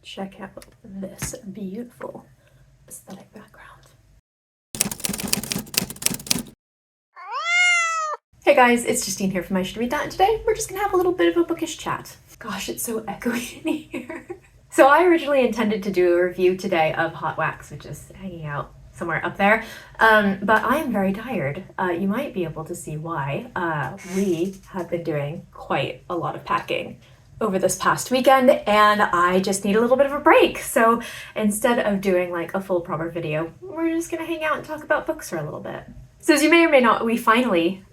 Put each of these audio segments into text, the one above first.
check out this beautiful aesthetic background. Hey guys, it's Justine here from I Should Read That, and today we're just gonna have a little bit of a bookish chat. Gosh, it's so echoey in here. So I originally intended to do a review today of Hot Wax, which is hanging out somewhere up there, but I am very tired. You might be able to see why. We have been doing quite a lot of packing over this past weekend, and I just need a little bit of a break. So instead of doing like a full proper video, we're just gonna hang out and talk about books for a little bit. So as you may or may not, we finally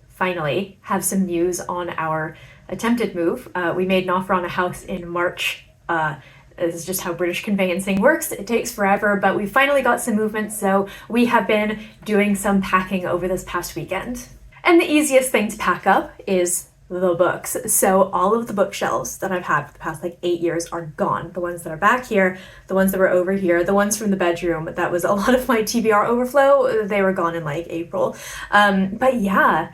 have some news on our attempted move. We made an offer on a house in March. This is just how British conveyancing works. It takes forever, but we finally got some movement, so we have been doing some packing over this past weekend. And the easiest thing to pack up is the books. So all of the bookshelves that I've had for the past like 8 years are gone. The ones that are back here, the ones that were over here, the ones from the bedroom, that was a lot of my TBR overflow, they were gone in like April. But yeah,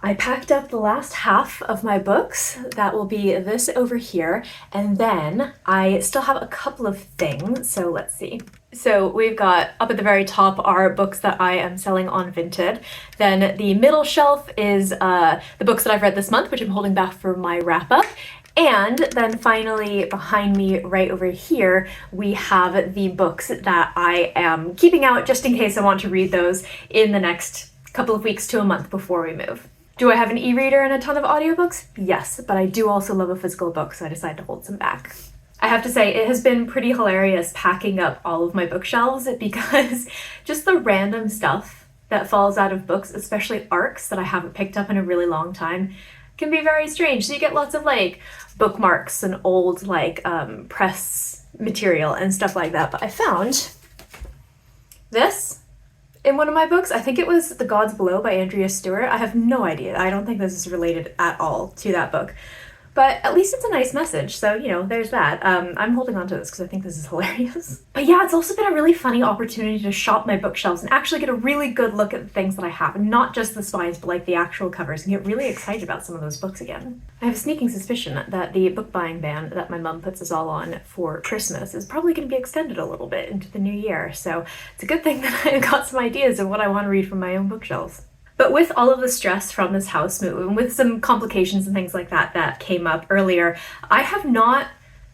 I packed up the last half of my books. That will be this over here. And then I still have a couple of things. So let's see. So we've got up at the very top are books that I am selling on Vinted. Then the middle shelf is the books that I've read this month, which I'm holding back for my wrap up. And then finally behind me right over here, we have the books that I am keeping out just in case I want to read those in the next couple of weeks to a month before we move. Do I have an e-reader and a ton of audiobooks? Yes, but I do also love a physical book, so I decided to hold some back. I have to say, it has been pretty hilarious packing up all of my bookshelves because just the random stuff that falls out of books, especially ARCs that I haven't picked up in a really long time, can be very strange. So you get lots of like bookmarks and old like press material and stuff like that. But I found this in one of my books. I think it was The Gods Below by Andrea Stewart. I have no idea. I don't think this is related at all to that book. But at least it's a nice message, so, you know, there's that. I'm holding on to this because I think this is hilarious. But yeah, it's also been a really funny opportunity to shop my bookshelves and actually get a really good look at the things that I have, and not just the spines, but like the actual covers, and get really excited about some of those books again. I have a sneaking suspicion that the book buying ban that my mum puts us all on for Christmas is probably going to be extended a little bit into the new year, so it's a good thing that I've got some ideas of what I want to read from my own bookshelves. But with all of the stress from this house move and with some complications and things like that that came up earlier, I have not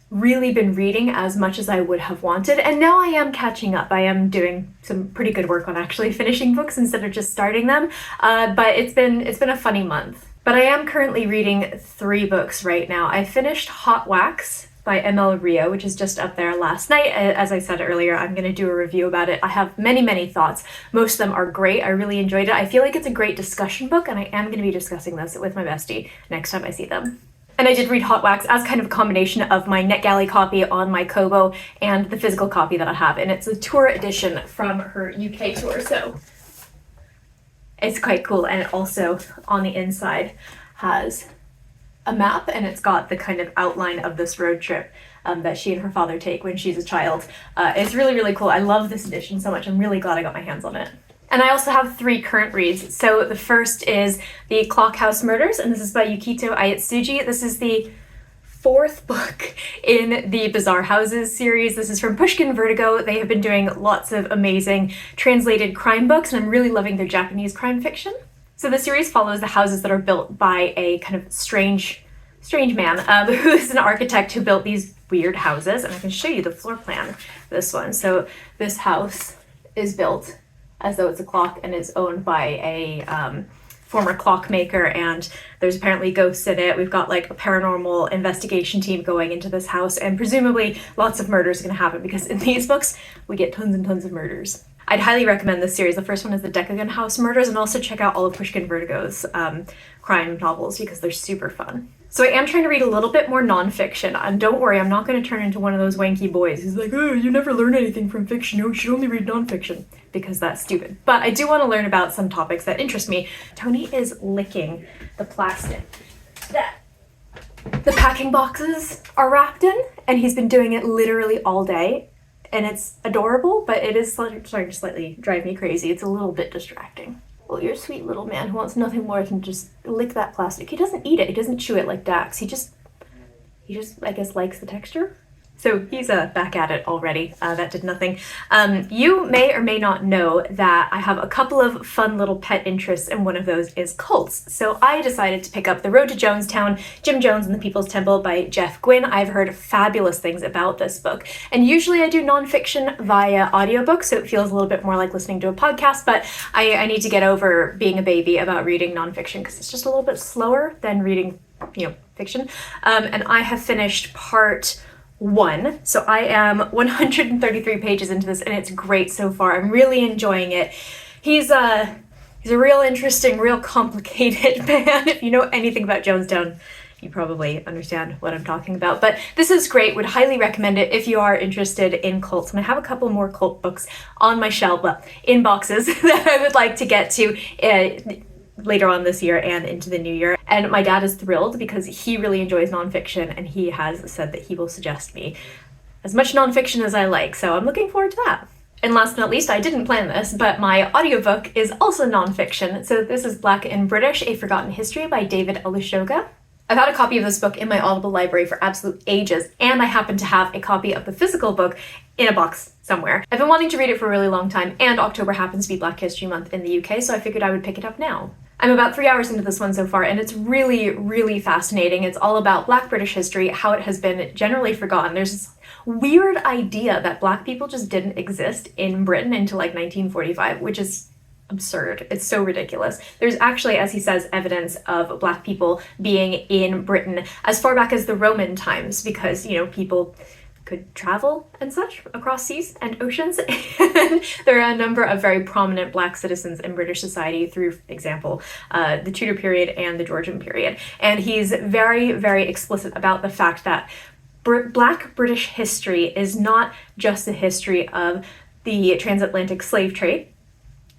really been reading as much as I would have wanted, and now I am catching up. I am doing some pretty good work on actually finishing books instead of just starting them, but it's been a funny month. But I am currently reading 3 books right now. I finished Hot Wax by ML Rio, which is just up there last night. As I said earlier, I'm going to do a review about it. I have many thoughts. Most of them are great. I really enjoyed it. I feel like it's a great discussion book, and I am going to be discussing this with my bestie next time I see them. And I did read Hot Wax as kind of a combination of my NetGalley copy on my Kobo and the physical copy that I have, and it's a tour edition from her UK tour, so it's quite cool. And it also, on the inside, has a map, and it's got the kind of outline of this road trip that she and her father take when she's a child. It's really cool. I love this edition so much. I'm really glad I got my hands on it. And I also have 3 current reads. So the first is The Clock House Murders, and this is by Yukito Ayatsuji. This is the 4th book in the Bizarre Houses series. This is from Pushkin Vertigo. They have been doing lots of amazing translated crime books, and I'm really loving their Japanese crime fiction. So the series follows the houses that are built by a kind of strange man who is an architect who built these weird houses, and I can show you the floor plan of this one. So this house is built as though it's a clock and is owned by a former clockmaker, and there's apparently ghosts in it. We've got like a paranormal investigation team going into this house, and presumably lots of murders are going to happen because in these books we get tons and tons of murders. I'd highly recommend this series. The first one is the Decagon House Murders, and also check out all of Pushkin Vertigo's crime novels because they're super fun. So I am trying to read a little bit more nonfiction, and don't worry, I'm not going to turn into one of those wanky boys who's like, oh, you never learn anything from fiction, you should only read nonfiction, because that's stupid. But I do want to learn about some topics that interest me. Tony is licking the plastic that the packing boxes are wrapped in, and he's been doing it literally all day. And it's adorable, but it is starting to slightly drive me crazy. It's a little bit distracting. Well, you're a sweet little man who wants nothing more than just lick that plastic. He doesn't eat it. He doesn't chew it like Dax. He just, I guess, likes the texture. So he's back at it already. That did nothing. You may or may not know that I have a couple of fun little pet interests, and one of those is cults. So I decided to pick up The Road to Jonestown, Jim Jones and the People's Temple by Jeff Gwynne. I've heard fabulous things about this book. And usually I do nonfiction via audiobook, so it feels a little bit more like listening to a podcast, but I need to get over being a baby about reading nonfiction because it's just a little bit slower than reading, fiction. And I have finished part 1. So I am 133 pages into this and it's great so far. I'm really enjoying it. He's a real interesting, real complicated man. If you know anything about Jonestown, you probably understand what I'm talking about. But this is great. Would highly recommend it if you are interested in cults. And I have a couple more cult books on my shelf, in boxes that I would like to get to later on this year and into the new year. And my dad is thrilled because he really enjoys nonfiction and he has said that he will suggest me as much nonfiction as I like. So I'm looking forward to that. And last but not least, I didn't plan this, but my audiobook is also nonfiction. So this is Black and British, A Forgotten History by David Olusoga. I've had a copy of this book in my Audible library for absolute ages, and I happen to have a copy of the physical book in a box somewhere. I've been wanting to read it for a really long time, and October happens to be Black History Month in the UK, so I figured I would pick it up now. I'm about 3 hours into this one so far, and it's really, really fascinating. It's all about Black British history, how it has been generally forgotten. There's this weird idea that Black people just didn't exist in Britain until like 1945, which is absurd. It's so ridiculous. There's actually, as he says, evidence of Black people being in Britain as far back as the Roman times because, people could travel and such across seas and oceans. And there are a number of very prominent Black citizens in British society through, for example, the Tudor period and the Georgian period. And he's very, very explicit about the fact that Black British history is not just the history of the transatlantic slave trade,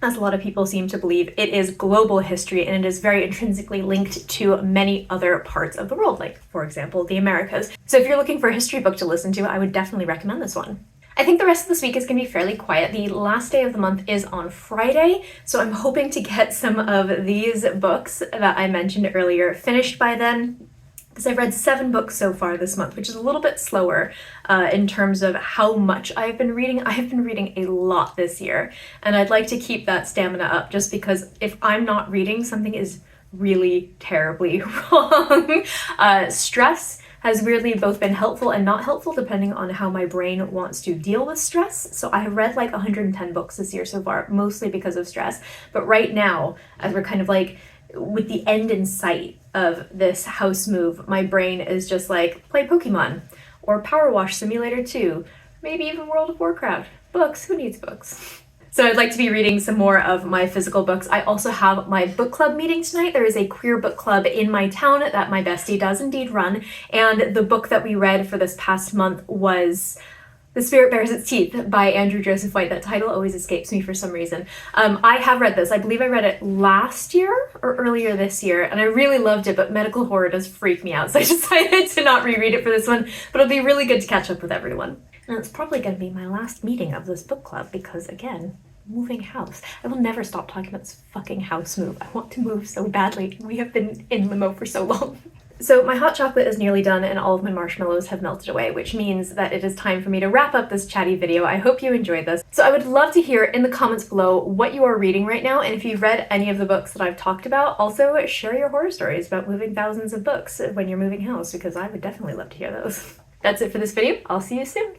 as a lot of people seem to believe. It is global history and it is very intrinsically linked to many other parts of the world, like, for example, the Americas. So if you're looking for a history book to listen to, I would definitely recommend this one. I think the rest of this week is going to be fairly quiet. The last day of the month is on Friday, so I'm hoping to get some of these books that I mentioned earlier finished by then. Because I've read 7 books so far this month, which is a little bit slower in terms of how much I've been reading. I have been reading a lot this year, and I'd like to keep that stamina up just because if I'm not reading, something is really terribly wrong. Stress has really both been helpful and not helpful depending on how my brain wants to deal with stress. So I have read like 110 books this year so far, mostly because of stress. But right now, as we're kind of like with the end in sight of this house move, my brain is just like, play Pokemon or Power Wash Simulator 2, maybe even World of Warcraft. Books, who needs books? So I'd like to be reading some more of my physical books. I also have my book club meeting tonight. There is a queer book club in my town that my bestie does indeed run, and the book that we read for this past month was The Spirit Bares Its Teeth by Andrew Joseph White. That title always escapes me for some reason. I have read this. I believe I read it last year or earlier this year, and I really loved it, but medical horror does freak me out, so I decided to not reread it for this one, but it'll be really good to catch up with everyone. And it's probably going to be my last meeting of this book club because, again, moving house. I will never stop talking about this fucking house move. I want to move so badly. We have been in limo for so long. So my hot chocolate is nearly done and all of my marshmallows have melted away, which means that it is time for me to wrap up this chatty video. I hope you enjoyed this. So I would love to hear in the comments below what you are reading right now, and if you've read any of the books that I've talked about, also share your horror stories about moving thousands of books when you're moving house, because I would definitely love to hear those. That's it for this video. I'll see you soon.